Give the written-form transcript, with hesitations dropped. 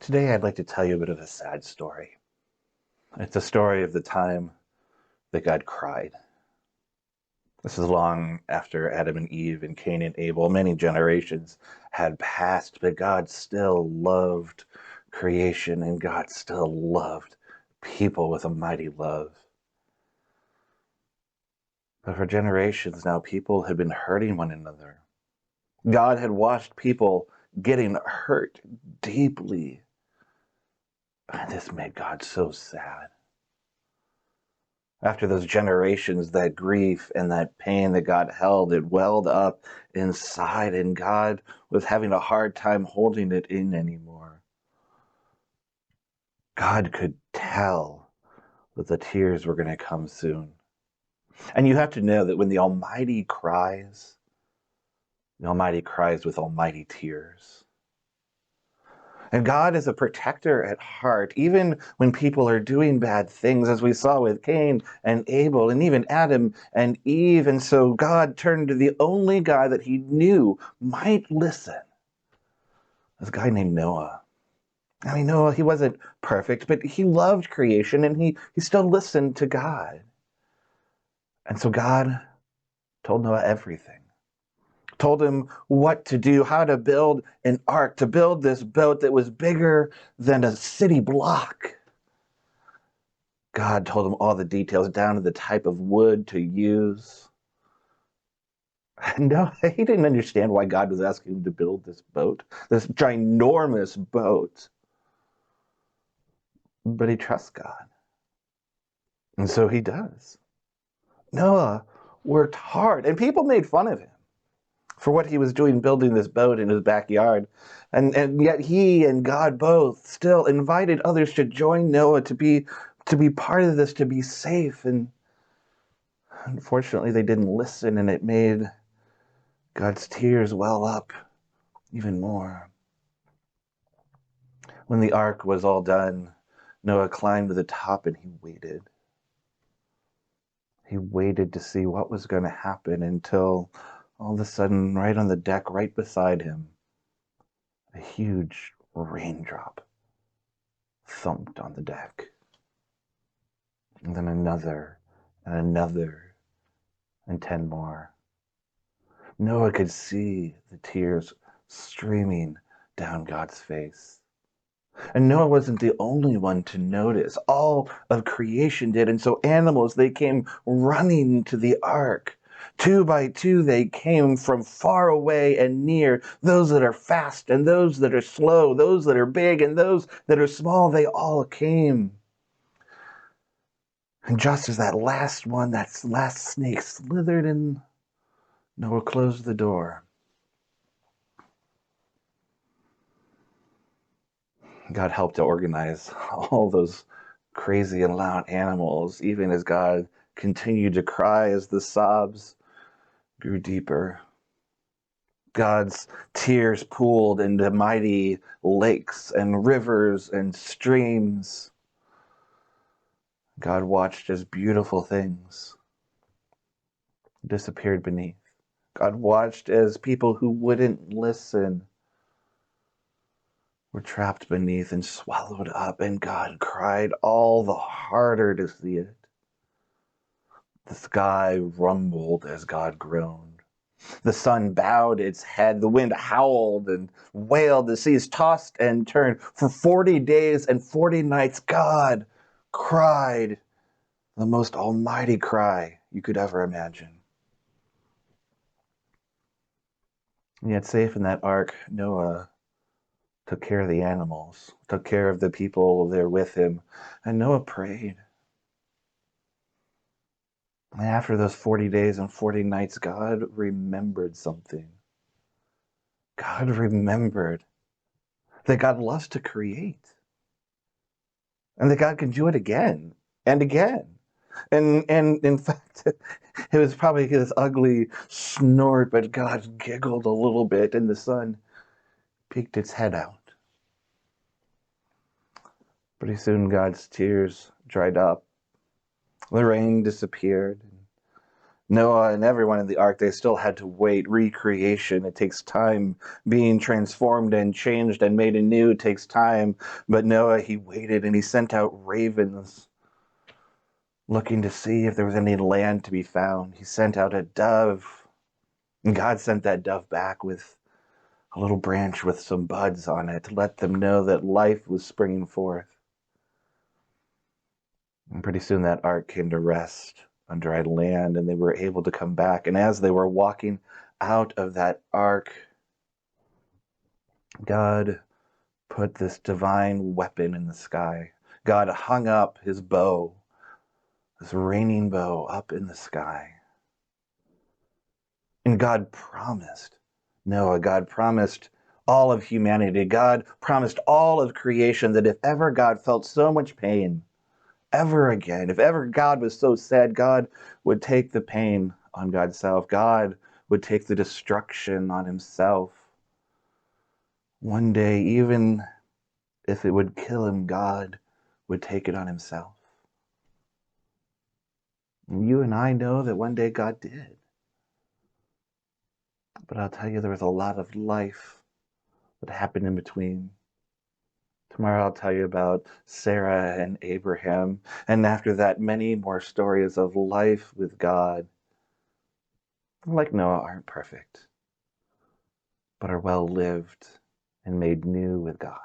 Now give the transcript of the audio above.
Today I'd like to tell you a bit of a sad story. It's a story of the time that God cried. This is long after Adam and Eve and Cain and Abel. Many generations had passed, but God still loved creation and God still loved people with a mighty love. But for generations now, people had been hurting one another. God had watched people getting hurt deeply. And this made God so sad. After those generations, that grief and that pain that God held, it welled up inside, and God was having a hard time holding it in anymore. God could tell that the tears were going to come soon. And you have to know that when the Almighty cries with almighty tears. And God is a protector at heart, even when people are doing bad things, as we saw with Cain and Abel, and even Adam and Eve. And so God turned to the only guy that he knew might listen, this guy named Noah. I mean, Noah, he wasn't perfect, but he loved creation, and he still listened to God. And so God told Noah everything. Told him what to do, how to build an ark, to build this boat that was bigger than a city block. God told him all the details, down to the type of wood to use. No, he didn't understand why God was asking him to build this boat, this ginormous boat. But he trusts God. And so he does. Noah worked hard, and people made fun of him for what he was doing building this boat in his backyard. And yet he and God both still invited others to join Noah, to be part of this, to be safe. And unfortunately, they didn't listen, and it made God's tears well up even more. When the ark was all done, Noah climbed to the top and he waited. He waited to see what was going to happen until all of a sudden, right on the deck, right beside him, a huge raindrop thumped on the deck. And then another, and another, and 10 more. Noah could see the tears streaming down God's face. And Noah wasn't the only one to notice. All of creation did. And so animals, they came running to the ark. 2 by 2, they came from far away and near. Those that are fast and those that are slow, those that are big and those that are small, they all came. And just as that last one, that last snake slithered in, Noah closed the door. God helped to organize all those crazy and loud animals, even as God continued to cry as the sobs grew deeper. God's tears pooled into mighty lakes and rivers and streams. God watched as beautiful things disappeared beneath. God watched as people who wouldn't listen were trapped beneath and swallowed up, and God cried all the harder to see it. The sky rumbled as God groaned. The sun bowed its head, the wind howled and wailed, the seas tossed and turned. For 40 days and 40 nights, God cried the most almighty cry you could ever imagine. And yet, safe in that ark, Noah took care of the animals, took care of the people there with him, and Noah prayed. And after those 40 days and 40 nights, God remembered something. God remembered that God loves to create, and that God can do it again and again. And in fact, it was probably this ugly snort, but God giggled a little bit, and the sun peeked its head out. Pretty soon, God's tears dried up. The rain disappeared. Noah and everyone in the ark, they still had to wait. Recreation, it takes time. Being transformed and changed and made anew takes time. But Noah, he waited and he sent out ravens looking to see if there was any land to be found. He sent out a dove, and God sent that dove back with a little branch with some buds on it to let them know that life was springing forth. And pretty soon that ark came to rest on dry land, and they were able to come back. And as they were walking out of that ark, God put this divine weapon in the sky. God hung up his bow, this raining bow, up in the sky. And God promised Noah, God promised all of humanity, God promised all of creation that if ever God felt so much pain, ever again, if ever God was so sad, God would take the pain on God's self. God would take the destruction on himself. One day, even if it would kill him, God would take it on himself. And you and I know that one day God did. But I'll tell you, there was a lot of life that happened in between. Tomorrow I'll tell you about Sarah and Abraham, and after that, many more stories of life with God. Like Noah, aren't perfect, but are well lived and made new with God.